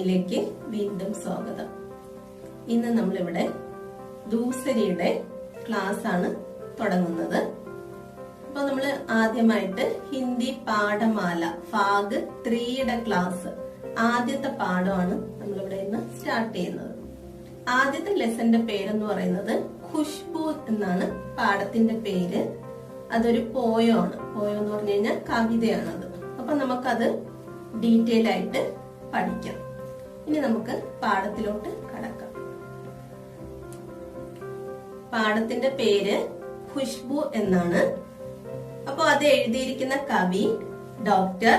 ക്ലാസ്സിലേക്ക് വീണ്ടും സ്വാഗതം. ഇന്ന് നമ്മളിവിടെ ദൂസരിയുടെ ക്ലാസ് ആണ് തുടങ്ങുന്നത്. അപ്പൊ നമ്മള് ആദ്യമായിട്ട് ഹിന്ദി പാഠമാല ഭാഗ് 3യുടെ ക്ലാസ് ആദ്യത്തെ പാഠമാണ് നമ്മളിവിടെ ഇന്ന് സ്റ്റാർട്ട് ചെയ്യുന്നത്. ആദ്യത്തെ ലെസന്റെ പേരെന്ന് പറയുന്നത് ഖുഷ്ബു എന്നാണ് പാഠത്തിന്റെ പേര്. അതൊരു പോയമാണ്. പോയം എന്ന് പറഞ്ഞു കഴിഞ്ഞാൽ കവിതയാണത്. അപ്പൊ നമുക്കത് ഡീറ്റെയിൽ ആയിട്ട് പഠിക്കാം. ഇനി നമുക്ക് പാഠത്തിലോട്ട് കടക്കാം. പാഠത്തിന്റെ പേര് ഖുഷ്ബു എന്നാണ്. അപ്പൊ അത് എഴുതിയിരിക്കുന്ന കവി ഡോക്ടർ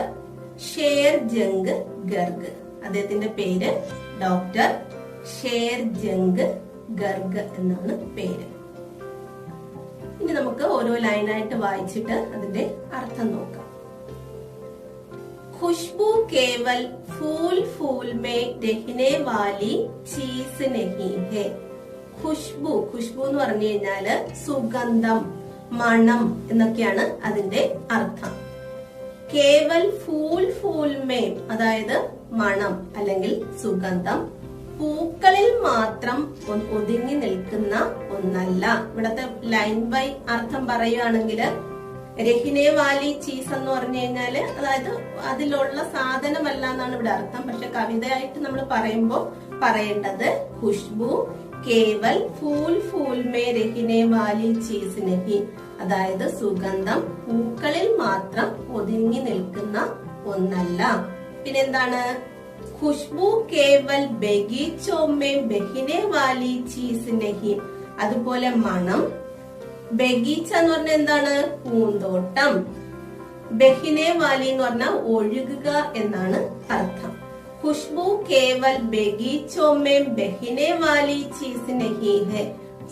ഷേർജംഗ് ഗർഗ്. അദ്ദേഹത്തിന്റെ പേര് ഡോക്ടർ ഷേർജംഗ് ഗർഗ് എന്നാണ് പേര്. ഇനി നമുക്ക് ഓരോ ലൈനായിട്ട് വായിച്ചിട്ട് അതിന്റെ അർത്ഥം നോക്കാം. खुशबू केवल फूल फूल में रहने वाली चीज नहीं है. ഖുഷ്ബു എന്ന് പറഞ്ഞു കഴിഞ്ഞാല് സുഗന്ധം, മണം എന്നൊക്കെയാണ് അതിന്റെ അർത്ഥം. കേവൽ ഫൂൽ മേ അതായത് മണം അല്ലെങ്കിൽ സുഗന്ധം പൂക്കളിൽ മാത്രം ഒതുങ്ങി നിൽക്കുന്ന ഒന്നല്ല. ഇവിടത്തെ ലൈൻ ബൈ അർത്ഥം പറയുകയാണെങ്കിൽ രഹിനെ വാലി ചീസ് എന്ന് പറഞ്ഞു കഴിഞ്ഞാല് അതായത് അതിലുള്ള സാധനമല്ല എന്നാണ് ഇവിടെ അർത്ഥം. പക്ഷെ കവിതയായിട്ട് നമ്മൾ പറയുമ്പോൾ പറയേണ്ടത് Khushbu Kewal Phool may രഹിനെ Valley cheese നഹി, അതായത് സുഗന്ധം പൂക്കളിൽ മാത്രം ഒതുങ്ങി നിൽക്കുന്ന ഒന്നല്ല. പിന്നെന്താണ് Khushbu Kewal ബഗീച്ചോ may ബഹിനെ Valley cheese നഹി, അതുപോലെ മണം. ബഗീച്ച എന്ന് പറഞ്ഞാൽ എന്താണ്? പൂന്തോട്ടം. ബഹിനെ വാലി എന്ന് പറഞ്ഞാൽ ഒഴുകുക എന്നാണ് അർത്ഥം. Khushbu Kewal ബഗീച്ചോ may ബഹിനെ Valley cheese നഹി ഹെ,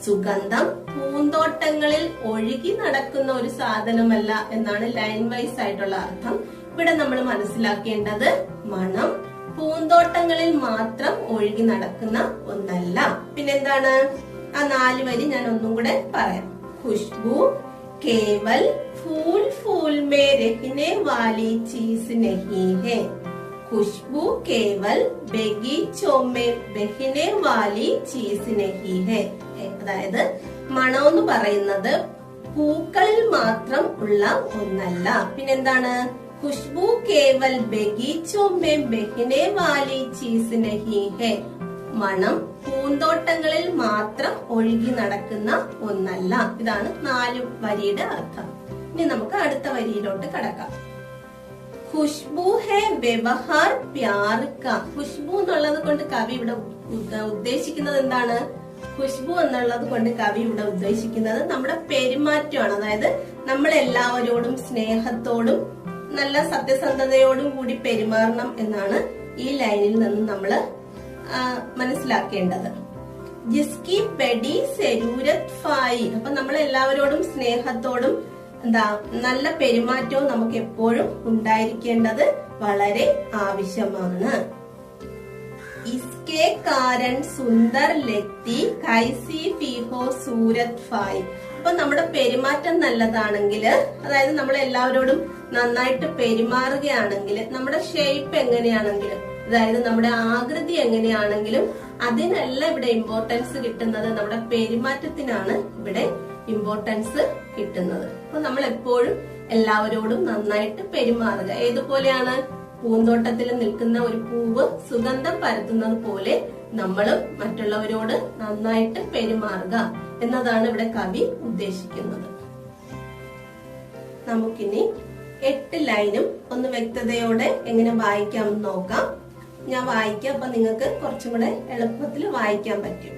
സുഗന്ധം പൂന്തോട്ടങ്ങളിൽ ഒഴുകി നടക്കുന്ന ഒരു സാധനമല്ല എന്നാണ് ലൈൻ വൈസ് ആയിട്ടുള്ള അർത്ഥം. ഇവിടെ നമ്മൾ മനസ്സിലാക്കേണ്ടത് മണം പൂന്തോട്ടങ്ങളിൽ മാത്രം ഒഴുകി നടക്കുന്ന ഒന്നല്ല. പിന്നെന്താണ്? ആ 4 വരി ഞാൻ ഒന്നും കൂടെ പറയാം. खुशबू केवल फूल में रहने वाली चीज नहीं है. खुशबू केवल बगीचों में बहने वाली चीज नहीं है. അതായത് മണം എന്ന് പറയുന്നത് പൂക്കളിൽ മാത്രം ഉള്ള ഒന്നല്ല. പിന്നെന്താണ്? खुशबू केवल बगीचों में बहने वाली चीज नहीं है. മണം പൂന്തോട്ടങ്ങളിൽ മാത്രം ഒഴുകി നടക്കുന്ന ഒന്നല്ല. ഇതാണ് 4 വരിയുടെ അർത്ഥം. ഇനി നമുക്ക് അടുത്ത വരിയിലോട്ട് കടക്കാം. ഖുഷ്ബു ഹെ വ്യവഹാർ പ്യാർ കാ. ഖുഷ്ബു എന്നുള്ളത് കൊണ്ട് കവി ഇവിടെ ഉദ്ദേശിക്കുന്നത് എന്താണ്? ഖുഷ്ബു എന്നുള്ളത് കൊണ്ട് കവി ഇവിടെ ഉദ്ദേശിക്കുന്നത് നമ്മുടെ പെരുമാറ്റമാണ്. അതായത് നമ്മൾ എല്ലാവരോടും സ്നേഹത്തോടും നല്ല സത്യസന്ധതയോടും കൂടി പെരുമാറണം എന്നാണ് ഈ ലൈനിൽ നിന്ന് നമ്മള് മനസ്സിലാക്കേണ്ടത്. ജിസ്കി ബഡി സെരൂരത് ഫായി. അപ്പൊ നമ്മൾ എല്ലാവരോടും സ്നേഹത്തോടും നല്ല പെരുമാറ്റവും നമുക്ക് എപ്പോഴും ഉണ്ടായിരിക്കേണ്ടത് വളരെ ആവശ്യമാണ്. ഇസ്കെ കാരൻ സുന്ദർ ലത്തി കൈസി ഫിഹോ സൂരത് ഫായി. അപ്പൊ നമ്മുടെ പെരുമാറ്റം നല്ലതാണെങ്കിൽ, അതായത് നമ്മൾ എല്ലാവരോടും നന്നായിട്ട് പെരുമാറുകയാണെങ്കിൽ, നമ്മുടെ ഷേപ്പ് എങ്ങനെയാണെങ്കിലും, അതായത് നമ്മുടെ ആകൃതി എങ്ങനെയാണെങ്കിലും അതിനല്ല ഇവിടെ ഇമ്പോർട്ടൻസ് കിട്ടുന്നത്. നമ്മുടെ പെരുമാറ്റത്തിനാണ് ഇവിടെ ഇമ്പോർട്ടൻസ് കിട്ടുന്നത്. അപ്പൊ നമ്മൾ എപ്പോഴും എല്ലാവരോടും നന്നായിട്ട് പെരുമാറുക. ഏതുപോലെയാണ്? പൂന്തോട്ടത്തിൽ നിൽക്കുന്ന ഒരു പൂവ് സുഗന്ധം പരത്തുന്നത് പോലെ നമ്മളും മറ്റുള്ളവരോട് നന്നായിട്ട് പെരുമാറുക എന്നതാണ് ഇവിടെ കവി ഉദ്ദേശിക്കുന്നത്. നമുക്കിനി 8 ലൈനും ഒന്ന് വ്യക്തതയോടെ എങ്ങനെ വായിക്കാമെന്ന് നോക്കാം. ഞാൻ വായിക്കാം, അപ്പൊ നിങ്ങൾക്ക് കുറച്ചും കൂടെ എളുപ്പത്തിൽ വായിക്കാൻ പറ്റും.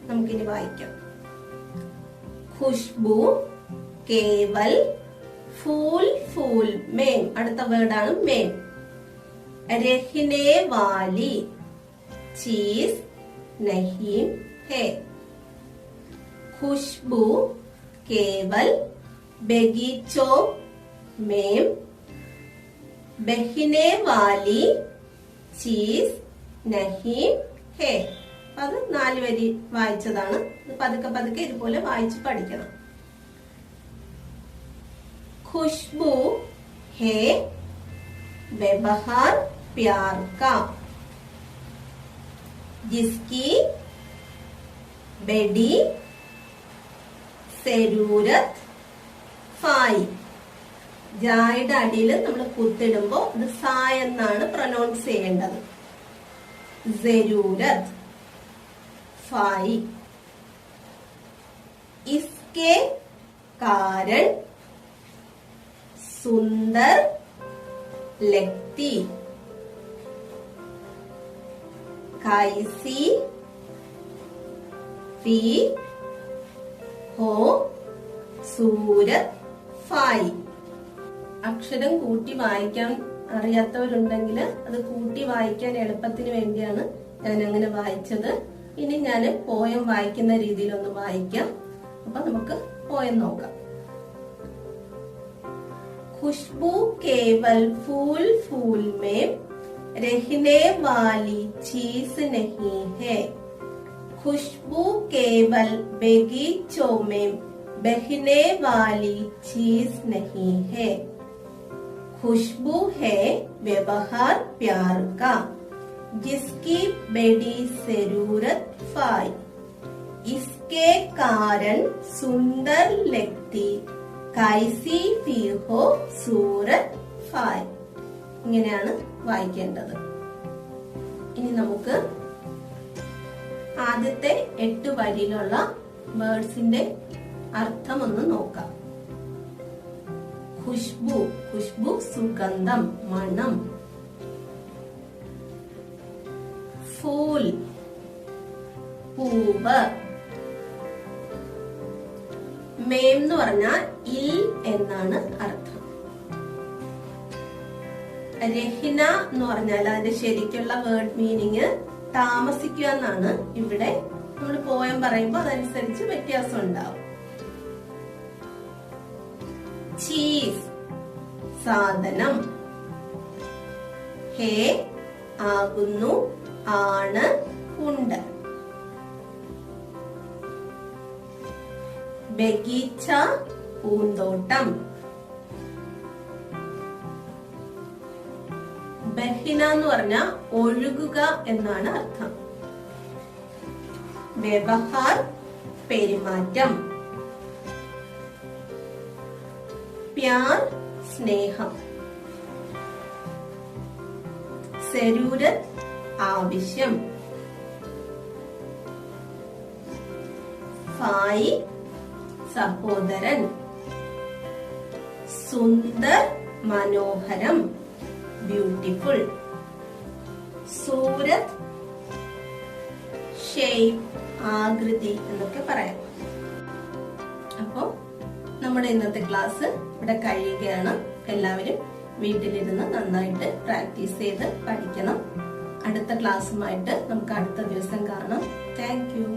നമുക്കിനി വായിക്കാം. ഖുഷ്ബു കേവൽ ഫൂൽ മേം, അടുത്ത വേർഡാണ് മേം. രഹിനെ വാലി ചീസ് നഹി ഹെ. ഖുഷ്ബു കേവൽ ബഗീച്ചോ മേം ബഹിനെ വാലി ചീസ് നഹി ഹെ. അത് 4 വരി വായിച്ചതാണ്. പതുക്കെ ഇതുപോലെ വായിച്ച് പഠിക്കണം. ഖുഷ്ബു ഹെ വ്യവഹാർ प्यार का. जिसकी बेडी സെരൂരത്ത് ഫായി. ജായുടെ അടിയിൽ നമ്മൾ കുത്തിടുമ്പോ അത് സായ് എന്നാണ് പ്രൊനൗൺസ് ചെയ്യേണ്ടത്. സെരൂരത്ത് ഫായി. इसके कारण सुंदर लगती. कैसी फी हो सूरत फाई. അക്ഷരം കൂട്ടി വായിക്കാൻ അറിയാത്തവരുണ്ടെങ്കിൽ അത് കൂട്ടി വായിക്കാൻ എളുപ്പത്തിന് വേണ്ടിയാണ് ഞാൻ അങ്ങനെ വായിച്ചത്. ഇനി ഞാൻ പോയം വായിക്കുന്ന രീതിയിൽ ഒന്ന് വായിക്കാം. അപ്പൊ നമുക്ക് പോയം നോക്കാം. खुशबू केवल फूल फूल में रहने वाली चीज नहीं है. खुशबू केवल बगीचों में बहने वाली चीज नहीं है. खुशबू है व्यवहार प्यार का, जिसकी बड़ी जरूरत फाई. इसके कारण सुंदर लगती कैसी भी हो सूरत फाई. ഇങ്ങനെയാണ് വായിക്കേണ്ടത്. ഇനി നമുക്ക് ആദ്യത്തെ 8 വരിയിലുള്ള വേർഡ്സിന്റെ അർത്ഥം ഒന്ന് നോക്കാം. ഖുശ്ബു, ഖുശ്ബു സുഗന്ധം, മണം. ഫൂൽ, പൂവ്. മേം എന്ന് പറഞ്ഞാൽ ഇൽ എന്നാണ് അർത്ഥം. രഹിന എന്ന് പറഞ്ഞാൽ അതിന്റെ ശരിക്കുള്ള വേർഡ് മീനിങ് താമസിക്കുക എന്നാണ്. ഇവിടെ നമ്മൾ പോയം പറയുമ്പോ അതനുസരിച്ച് വ്യത്യാസം ഉണ്ടാവും. ചീസ് സാധനം. ഹേ ആകുന്നു, ആണ്, ഉണ്ട്. ബഗീച്ച പൂന്തോട്ടം. ബഹിന എന്ന് പറഞ്ഞ ഒഴുകുക എന്നാണ് അർത്ഥം. വ്യവഹാർ പെരുമാറ്റം. പ്യാർ സ്നേഹം. സരൂരത്ത് ആവശ്യം. ഫായി സഹോദരൻ. സുന്ദർ മനോഹരം, ബ്യൂട്ടിഫുൾ. സൂരത്ത് ഷേപ്പ് ആകൃതി എന്നൊക്കെ പറയാം. അപ്പോ നമ്മുടെ ഇന്നത്തെ ക്ലാസ് ഇവിടെ കഴിയുകയാണ്. എല്ലാവരും വീട്ടിലിരുന്ന് നന്നായിട്ട് പ്രാക്ടീസ് ചെയ്ത് പഠിക്കണം. അടുത്ത ക്ലാസ്സുമായിട്ട് നമുക്ക് അടുത്ത ദിവസം കാണാം. Thank you.